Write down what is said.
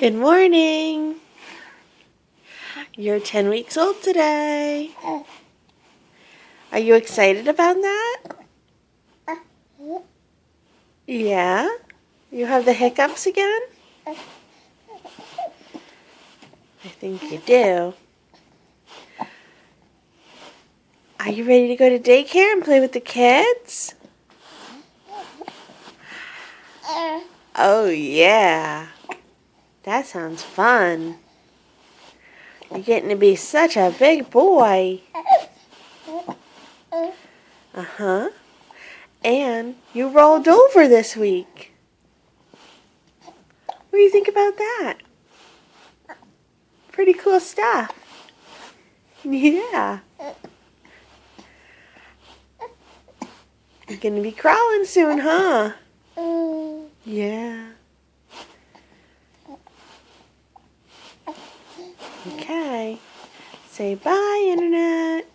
Good morning. You're 10 weeks old today. Are you excited about that? Yeah? You have the hiccups again? I think you do. Are you ready to go to daycare and play with the kids? Oh, yeah. That sounds fun. You're getting to be such a big boy. Uh-huh. And you rolled over this week. What do you think about that? Pretty cool stuff. Yeah. You're going to be crawling soon, huh? Yeah. Okay. Say bye, Internet.